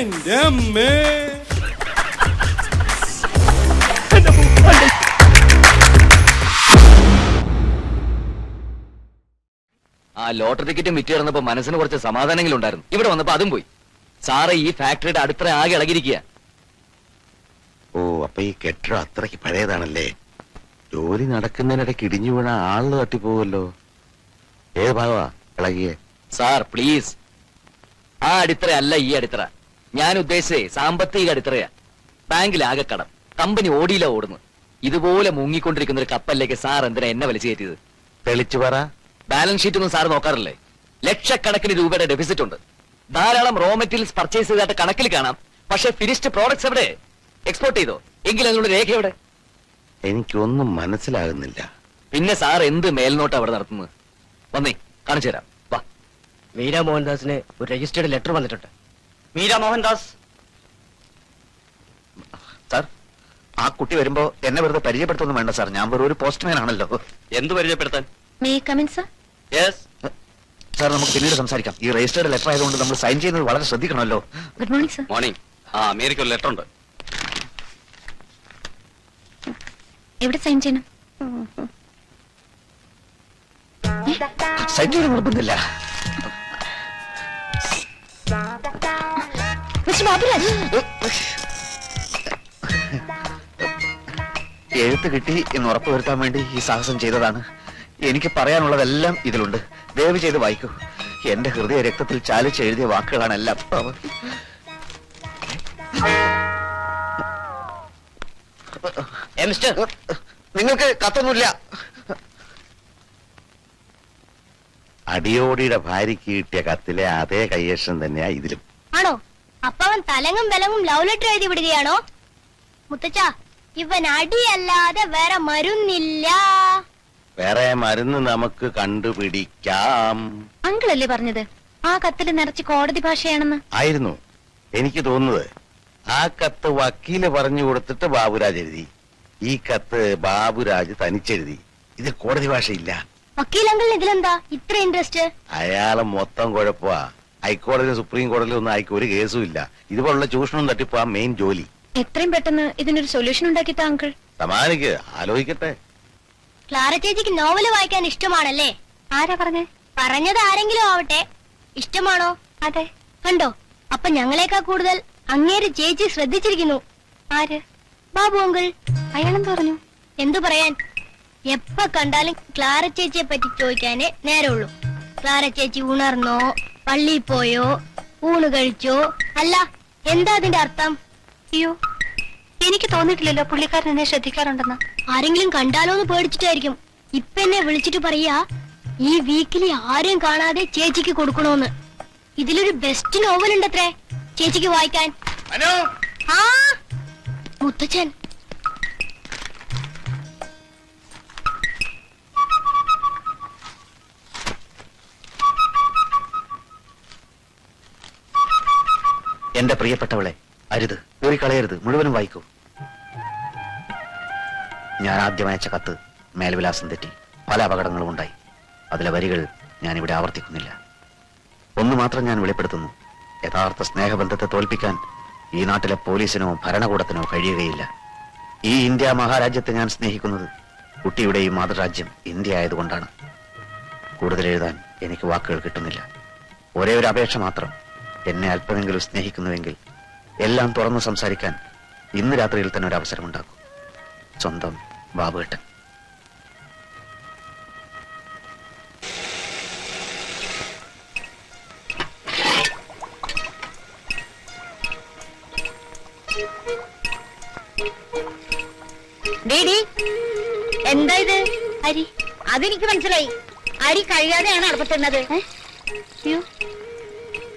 എന്റെ അമ്മേ. ആ ലോട്ടറി ടിക്കറ്റും വിറ്റ് കിടന്നപ്പോ മനസ്സിന് കുറച്ച് സമാധാനങ്ങളും ഉണ്ടായിരുന്നു. ഇവിടെ വന്നപ്പോ അതും പോയി. സാറ് ഈ ഫാക്ടറിയുടെ അടുത്ത ആകെ ഇളകിയിരിക്കുക. ഓ, അപ്പൊ ഈ കെട്ടിടം അത്രയ്ക്ക് പഴയതാണല്ലേ. ജോലി നടക്കുന്നതിനിടയ്ക്ക് ഇടിഞ്ഞു വീണ ആള് തട്ടിപ്പോവല്ലോ. ഏത് ഭാഗമാ ഇളകിയേ? സാർ പ്ലീസ്, ആ അടിത്തറ അല്ല ഈ അടിത്തറ. ഞാൻ ഉദ്ദേശിച്ചേ സാമ്പത്തിക അടിത്തറയാ. ബാങ്കിലാകെ കടം, കമ്പനി ഓടിയില്ല ഓടുന്നു. ഇതുപോലെ മുങ്ങിക്കൊണ്ടിരിക്കുന്ന ഒരു കപ്പലിലേക്ക് സാർ എന്തിനാ എന്നെ വലിച്ചു കയറ്റിയത്? തെളിച്ചു പറ. ബാലൻസ് ഷീറ്റ് ഒന്നും സാർ നോക്കാറില്ലേ? ലക്ഷക്കണക്കിന് രൂപയുടെ ഡെഫിസിറ്റ് ഉണ്ട്. ധാരാളം റോ മെറ്റീരിയൽസ് പർച്ചേസ് ചെയ്തായിട്ട് കണക്കിൽ കാണാം. പക്ഷെ ഫിനിഷ്ഡ് പ്രോഡക്ട്സ് എവിടെ? എക്സ്പോർട്ട് ചെയ്തോ? എങ്കിൽ അതിനുള്ള രേഖ എവിടെ? എനിക്കൊന്നും മനസ്സിലാകുന്നില്ല. പിന്നെ സാർ എന്ത് മേൽനോട്ട് അവിടെ നടത്തുന്നത്? വന്നേ കാണിച്ചു തരാം. വാ. മീര മോഹൻദാസിന് ഒരു രജിസ്റ്റേർഡ് ലെറ്റർ വന്നിട്ടുണ്ട്. മീര മോഹൻദാസ് സാർ, ആ കുട്ടി വരുമ്പോ എന്നെ വെറുതെ പരിചയപ്പെടുത്തൊന്നും വേണ്ട സാർ. ഞാൻ വെറും ഒരു പോസ്റ്റ്മാൻ ആണല്ലോ. എന്ത് പരിചയപ്പെടുത്താൻ? സാർ, നമുക്ക് പിന്നീട് സംസാരിക്കാം. ഈ രജിസ്റ്റേർഡ് ലെറ്റർ ആയതുകൊണ്ട് നമ്മൾ സൈൻ ചെയ്യുന്നത് വളരെ ശ്രദ്ധിക്കണമല്ലോ. Good morning sir. മോർണിംഗ്. ആ അമേരിക്ക ഒരു ലെറ്റർ ഉണ്ട്. എവിടെ സൈൻ ചെയ്യണം? സൈൻ ചെയ്യാൻ നിർബന്ധമില്ല. മിസ്റ്റർ ബാബുരാജ്, എഴുത്ത് കിട്ടി എന്ന് ഉറപ്പുവരുത്താൻ വേണ്ടി ഈ സാഹസം ചെയ്തതാണ്. എനിക്ക് പറയാനുള്ളതെല്ലാം ഇതിലുണ്ട്. ദയവ് ചെയ്ത് വായിക്കൂ. എന്റെ ഹൃദയ രക്തത്തിൽ ചാലിച്ച് എഴുതിയ വാക്കുകളാണ് എല്ലാം. നിങ്ങൾക്ക് കത്തൊന്നുമില്ല. അടിയോടിയുടെ ഭാര്യയ്ക്ക് കിട്ടിയ കത്തിലെ അതേ കയ്യേഷം തന്നെയാ ഇതിലും. ആണോ? അപ്പൊ അവൻ തലങ്ങും വിലങ്ങും ലവ് ലെറ്റർ എഴുതി വിടുകയാണോ? മുത്തച്ഛ, ഇവൻ അടിയല്ലാതെ വേറെ മരുന്നില്ല. വേറെ മരുന്ന് നമുക്ക് കണ്ടുപിടിക്കാം. അങ്കിളല്ലേ പറഞ്ഞത് ആ കത്തില് നിറച്ച് കോടതി ഭാഷയാണെന്ന്? ആയിരുന്നു. എനിക്ക് തോന്നുന്നത് ആ കത്ത് വക്കീല് പറഞ്ഞു കൊടുത്തിട്ട് ബാബുരാജ് എഴുതി. ഈ കത്ത് ബാബുരാജ് തനിച്ചെഴുതി. ഇതിൽ കോടതി ഭാഷയില്ല. വക്കീലങ്കിളിന് ഇതിലെന്താ ഇത്ര ഇൻട്രസ്റ്റ്? അയാളെ മൊത്തം കുഴപ്പമാ. ഹൈക്കോടതിയിലും സുപ്രീം കോടതിയിലും ഒന്നും അയക്കും ഒരു കേസും ഇല്ല. ഇതുപോലുള്ള ചൂഷണം തട്ടിപ്പോ ആ മെയിൻ ജോലി. എത്രയും പെട്ടെന്ന് ഇതിനൊരു സൊല്യൂഷൻ ഉണ്ടാക്കി താ അങ്കിൾ. സമാനിക്ക്, ആലോചിക്കട്ടെ. ക്ലാര ചേച്ചിക്ക് നോവല് വായിക്കാൻ ഇഷ്ടമാണല്ലേ? ആരാ പറഞ്ഞേ? പറഞ്ഞത് ആരെങ്കിലും ആവട്ടെ. ഇഷ്ടമാണോ? അതെ. കണ്ടോ, അപ്പൊ ഞങ്ങളെക്കാൾ കൂടുതൽ അങ്ങേര് ചേച്ചി ശ്രദ്ധിച്ചിരിക്കുന്നു. ആര്? ബാബു അങ്കിൾ. അയാളെന്ത് പറഞ്ഞു? എന്തു പറയാൻ, എപ്പ കണ്ടാലും ക്ലാര ചേച്ചിയെ പറ്റി ചോദിക്കാനേ നേരമുള്ളൂ. ക്ലാര ചേച്ചി ഉണർന്നോ, പള്ളിയിൽ പോയോ, ഊണ് കഴിച്ചോ? അല്ല, എന്താ അതിന്റെ അർത്ഥം? അയ്യോ, എനിക്ക് തോന്നിയിട്ടില്ലല്ലോ പുള്ളിക്കാരൻ എന്നെ ശ്രദ്ധിക്കാറുണ്ടെന്ന്. ആരെങ്കിലും കണ്ടാലോന്ന് പേടിച്ചിട്ടായിരിക്കും. ഇപ്പൊ എന്നെ വിളിച്ചിട്ട് പറയാ ഈ വീക്കിലി ആരെയും കാണാതെ ചേച്ചിക്ക് കൊടുക്കണോന്ന്. ഇതിലൊരു ബെസ്റ്റ് നോവൽ ഉണ്ടത്രേ ചേച്ചിക്ക് വായിക്കാൻ. ആ മുത്തച്ഛൻ. എന്റെ പ്രിയപ്പെട്ടവളെ, അരുത്, കളയരുത്, മുഴുവനും വായിക്കൂ. ഞാൻ ആദ്യം അയച്ച കത്ത് മേൽവിലാസം തെറ്റി. പല അപകടങ്ങളും ഉണ്ടായി. അതിലെ വരികൾ ഞാനിവിടെ ആവർത്തിക്കുന്നില്ല. ഒന്ന് മാത്രം ഞാൻ വെളിപ്പെടുത്തുന്നു. യഥാർത്ഥ സ്നേഹബന്ധത്തെ തോൽപ്പിക്കാൻ ഈ നാട്ടിലെ പോലീസിനോ ഭരണകൂടത്തിനോ കഴിയുകയില്ല. ഈ ഇന്ത്യ മഹാരാജ്യത്തെ ഞാൻ സ്നേഹിക്കുന്നത് കുട്ടിയുടെ ഈ മാതൃരാജ്യം ഇന്ത്യ ആയതുകൊണ്ടാണ്. കൂടുതൽ എഴുതാൻ എനിക്ക് വാക്കുകൾ കിട്ടുന്നില്ല. ഒരേ ഒരു അപേക്ഷ മാത്രം. എന്നെ അല്പമെങ്കിലും സ്നേഹിക്കുന്നുവെങ്കിൽ എല്ലാം തുറന്നു സംസാരിക്കാൻ ഇന്ന് രാത്രിയിൽ തന്നെ ഒരു അവസരം ഉണ്ടാക്കും. സ്വന്തം ബാബുവേട്ടൻ. എന്താ ഇത്? അരി. അതെനിക്ക് മനസ്സിലായി. അരി കഴിയാതെയാണ് അടുപ്പത്തിരുന്നത്. അയ്യോ,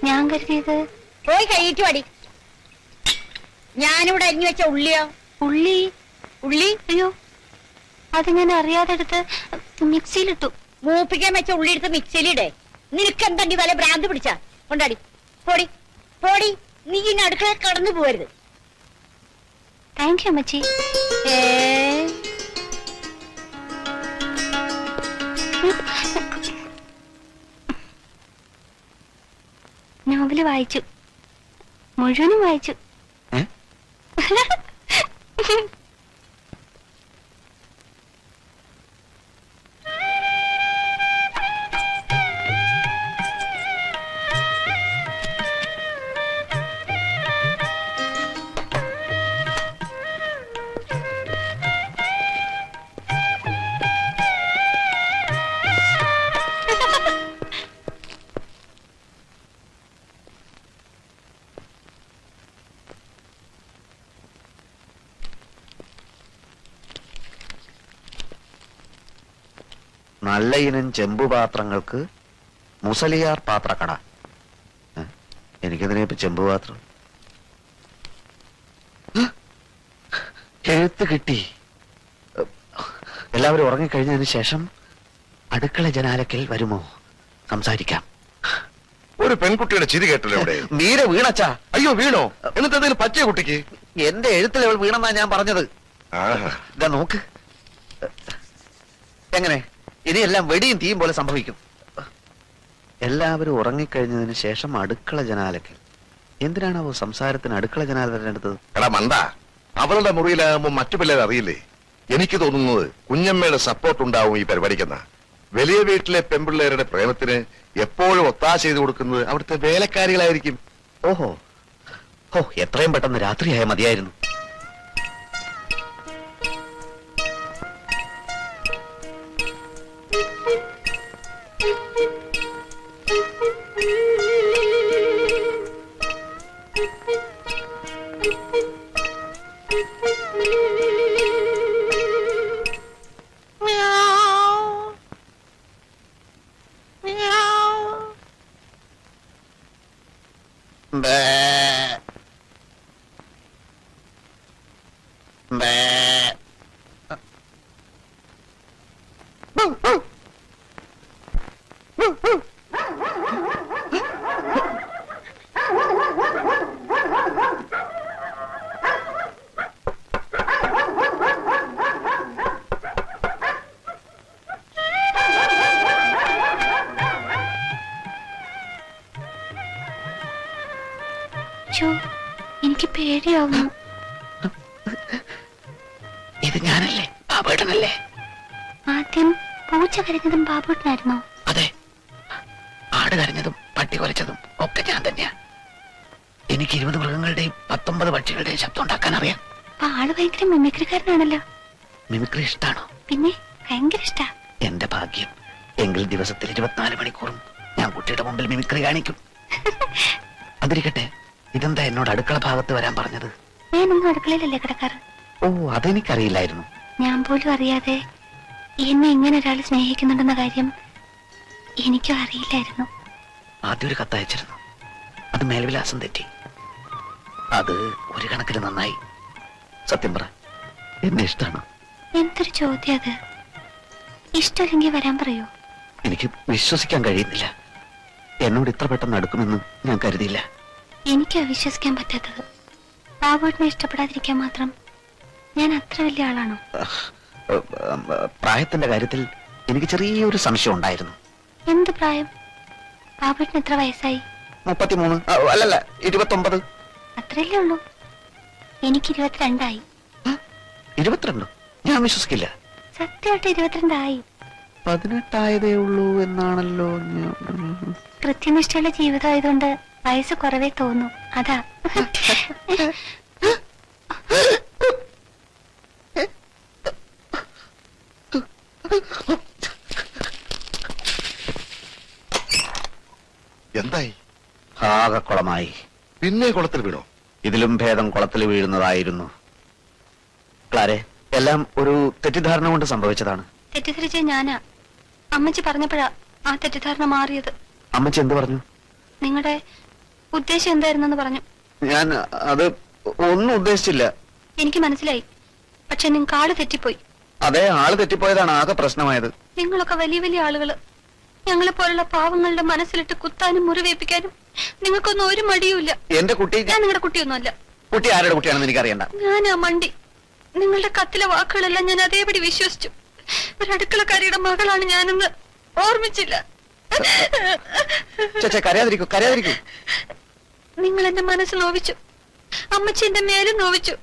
ഞാൻ കരുതിയത്. പോയി കഴിയിട്ടു അടി. ഞാനിവിടെ അരിഞ്ഞു വെച്ച ഉള്ളിയോ? ഉള്ളി? ഉള്ളി? അയ്യോ, അത് ഞാൻ അറിയാതെ എടുത്ത് മിക്സിയിലിട്ടു. മൂപ്പിക്കാൻ വെച്ച ഉള്ളി എടുത്ത് മിക്സിയിലിടെ. നിനക്ക് എന്താണ്ടി വല്ല ഭ്രാന്ത് പിടിച്ചാ? കൊണ്ടാടി. പോടി പോടി. നീ ഇനി അടുക്കള കടന്നു പോവരുത്. താങ്ക് യു അമ്മച്ചി. നോവല് വായിച്ചു. മുഴുവനും വായിച്ചു. ഏ? നല്ല ഇനം ചെമ്പുപാത്രങ്ങൾക്ക് മുസലിയാർ പാത്രക്കട. എനിക്കതിനെ ചെമ്പുപാത്രം എഴുത്ത് കിട്ടി. എല്ലാവരും ഉറങ്ങിക്കഴിഞ്ഞതിന് ശേഷം അടുക്കള ജനാലക്കൽ വരുമോ? സംസാരിക്കാം. ഒരു പെൺകുട്ടിയുടെ ചിരി കേട്ടല്ലോ ഇവിടെ. നീര വീണച്ചാ. അയ്യോ വീണോ? എന്നിട്ട് എന്തെങ്കിലും പറ്റിയ കുട്ടിക്ക്? എന്റെ എഴുത്തിൽ അവൾ വീണെന്നാ ഞാൻ പറഞ്ഞത്. ആഹാ. ഇതാ നോക്ക്. എങ്ങനെ ഇനിയെല്ലാം വെടിയും തീയും പോലെ സംഭവിക്കും. എല്ലാവരും ഉറങ്ങിക്കഴിഞ്ഞതിന് ശേഷം അടുക്കള ജനാലക്കൽ. എന്തിനാണാവോ സംസാരത്തിന് അടുക്കള ജനാല തിരഞ്ഞെടുത്തത്? എടാ മണ്ട, അവളുടെ മുറിയിലാകുമ്പോ മറ്റു പിള്ളേർ അറിയില്ലേ? എനിക്ക് തോന്നുന്നത് കുഞ്ഞമ്മയുടെ സപ്പോർട്ട് ഉണ്ടാവും ഈ പരിപാടിക്കെന്ന. വലിയ വീട്ടിലെ പെൺപിള്ളേരുടെ പ്രേമത്തിന് എപ്പോഴും ഒത്താശ ചെയ്തു കൊടുക്കുന്നത് അവിടുത്തെ വേലക്കാരികളായിരിക്കും. ഓഹോ, ഓ എത്രയും പെട്ടെന്ന് രാത്രിയായ മതിയായിരുന്നു. എനിക്ക് പേടിയാവുന്നു. ഇത് ഞാനല്ലേ? ബാബുവേട്ടനല്ലേ? ആദ്യം പൂച്ച കരഞ്ഞതും ബാബുവേട്ടനായിരുന്നോ? അതെ, ആട് കരഞ്ഞതും പട്ടി കുരച്ചതും ഒക്കെ ഞാൻ തന്നെയാ. എനിക്ക് 20 മൃഗങ്ങളുടെയും 19 പക്ഷികളുടെയും ശബ്ദം ഉണ്ടാക്കാൻ അറിയാം. അപ്പൊ ആള് ഭയങ്കര മിമിക്രിക്കാരനാണല്ലോ. മിമിക്രി ഇഷ്ടാണോ? പിന്നെ ഭയങ്കര ഇഷ്ടാ. എന്റെ ഭാഗ്യം. എങ്കിൽ ദിവസത്തിൽ 24 മണിക്കൂറും ഞാൻ കുട്ടിയുടെ മുമ്പിൽ മിമിക്രി കാണിക്കും. അതിരിക്കട്ടെ, ഇതെന്താ എന്നോട് അടുക്കള ഭാഗത്ത് വരാൻ പറഞ്ഞത്? ഞാനൊന്നും അടുക്കളയിലല്ലേ കിടക്കാറ്. ഓ, അതെനിക്കറിയില്ലായിരുന്നു. ഞാൻ പോലും അറിയാതെ എന്നെ ഇങ്ങനെ ഒരാൾ സ്നേഹിക്കുന്നുണ്ടെന്ന കാര്യം എനിക്കും അറിയില്ലായിരുന്നു. ആദ്യം ഒരു കത്തയച്ചിരുന്നു. അത് മേൽവിലാസം തെറ്റി. അത് ഒരു കണക്കിന് നന്നായി. സത്യം പറ, എന്നെ ഇഷ്ടമാണ്. എന്തൊരു ചോദ്യം അത്. ഇഷ്ടമില്ലെങ്കിൽ വരാൻ പറയൂ. എനിക്ക് വിശ്വസിക്കാൻ കഴിയുന്നില്ല. എന്നോട് ഇത്ര പെട്ടെന്ന് അടുക്കുമെന്ന് ഞാൻ കരുതിയില്ല. എനിക്ക് വിശ്വസിക്കാൻ പറ്റാത്തത്. ബാബുവേട്ടനെ ഇഷ്ടപ്പെടാതിരിക്കാൻ മാത്രം ഞാൻ അത്ര വലിയ ആളാണോ? പ്രായത്തിന്റെ കാര്യത്തിൽ എനിക്ക് ചെറിയൊരു സംശയം ഉണ്ടായിരുന്നു. എന്ത് പ്രായം? ബാബുവേട്ടന് എത്ര വയസ്സായി? 33. അല്ലല്ല, 29. അത്രയല്ലേ ഉള്ളൂ. എനിക്ക് 22 ആയി. 22? ഞാൻ വിശ്വസിക്കില്ല. സത്യമായിട്ട് 22 ആയി. 18 ആയതേ ഉള്ളൂ എന്നാണല്ലോ. കൃത്യനിഷ്ഠയുള്ള ജീവിതം ആയതുകൊണ്ട് വയസ്സ് കുറവേ തോന്നും. അതാ. എന്തായി? ആകെ കുളമായി. പിന്നെ കുളത്തിൽ വീണോ? ഇതിലും ഭേദം കുളത്തിൽ വീഴുന്നതായിരുന്നു. ക്ലാരെ, എല്ലാം ഒരു തെറ്റിദ്ധാരണ കൊണ്ട് സംഭവിച്ചതാണ്. തെറ്റിദ്ധരിച്ച ഞാനാ. അമ്മച്ചി പറഞ്ഞപ്പോഴാ ആ തെറ്റിദ്ധാരണ മാറിയത്. അമ്മച്ചി എന്ത് പറഞ്ഞു? നിങ്ങളുടെ ഉദ്ദേശം എന്തായിരുന്നെന്ന് പറഞ്ഞു. ഞാൻ അത് ഒന്നും ഉദ്ദേശിച്ചില്ല. എനിക്ക് മനസ്സിലായി. പക്ഷെ നിങ്ങൾക്ക് ആള് തെറ്റിപ്പോയി. അതെ, ആള് തെറ്റിപ്പോയതാണ് ആകെ പ്രശ്നമായത്. നിങ്ങളൊക്കെ വലിയ വലിയ ആളുകള്. ഞങ്ങളെ പോലുള്ള പാവങ്ങളുടെ മനസ്സിലിട്ട് കുത്താനും മുറിവേൽപ്പിക്കാനും നിങ്ങൾക്കൊന്നും ഒരു മടിയുമില്ല. എന്റെ കുട്ടി, ഞാൻ നിങ്ങളുടെ കുട്ടിയൊന്നുമല്ല. കുട്ടി ആരുടെ കുട്ടിയാണെന്ന് എനിക്കറിയണ്ട. ഞാനാ മണ്ടി. നിങ്ങളുടെ കത്തിലെ വാക്കുകളെല്ലാം ഞാൻ അതേപടി വിശ്വസിച്ചു. ഒരു അടുക്കളക്കാരിയുടെ മകളാണ് ഞാനെന്ന് ഓർമ്മിച്ചില്ല. ചേച്ചേ, കരയാതിരിക്കൂ, കരയാതിരിക്കൂ. നിങ്ങൾ എന്റെ മനസ്സ് നോവിച്ചു. അമ്മച്ചി എന്റെ മേലും നോവിച്ചു.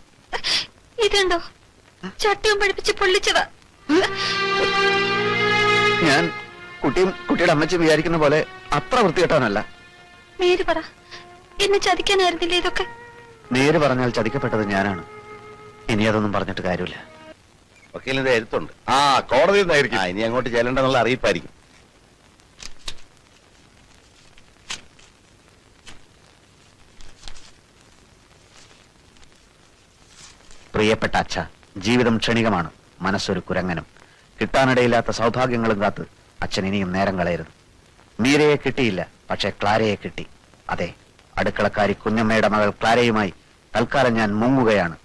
ഇതുണ്ടോ ചട്ടിയും പഠിപ്പിച്ച് പൊള്ളിച്ചതാ. ഞാൻ കുട്ടിയുടെ അമ്മച്ചി വിചാരിക്കുന്ന പോലെ അത്ര വൃത്തികെട്ടവനല്ല. നേര് പറ, എന്നെ ചതിക്കാനായിരുന്നില്ലേ ഇതൊക്കെ? നേര് പറഞ്ഞാൽ ചതിക്കപ്പെട്ടത് ഞാനാണ്. ഇനി അതൊന്നും പറഞ്ഞിട്ട് കാര്യമില്ല. വക്കീലിന്റെ എഴുത്തുണ്ട്. ആ, കോടതിയിൽ നിന്നായിരിക്കും. ഇനി അങ്ങോട്ട് ചെല്ലേണ്ടെന്നുള്ള അറിയിപ്പായിരിക്കും. പ്രിയപ്പെട്ട അച്ഛ, ജീവിതം ക്ഷണികമാണ്. മനസ്സൊരു കുരങ്ങനും. കിട്ടാനിടയില്ലാത്ത സൗഭാഗ്യങ്ങളും കാത്ത് അച്ഛൻ ഇനിയും നേരം കളയരുത്. മീരയെ കിട്ടിയില്ല, പക്ഷെ ക്ലാരയെ കിട്ടി. അതെ, അടുക്കളക്കാരി കുഞ്ഞമ്മയുടെ മകൾ ക്ലാരയുമായി തൽക്കാലം ഞാൻ മുങ്ങുകയാണ്.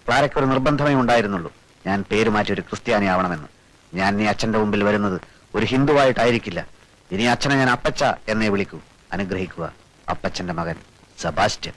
ക്ലാരയ്ക്കൊരു നിർബന്ധമേ ഉണ്ടായിരുന്നുള്ളൂ, ഞാൻ പേര് മാറ്റി ഒരു ക്രിസ്ത്യാനി ആവണമെന്ന്. ഞാൻ ഇനി അച്ഛന്റെ മുമ്പിൽ വരുന്നത് ഒരു ഹിന്ദുവായിട്ടായിരിക്കില്ല. ഇനി അച്ഛനെ ഞാൻ അപ്പച്ച എന്നേ വിളിക്കൂ. അനുഗ്രഹിക്കുക, അപ്പച്ചന്റെ മകൻ സെബാസ്റ്റ്യൻ.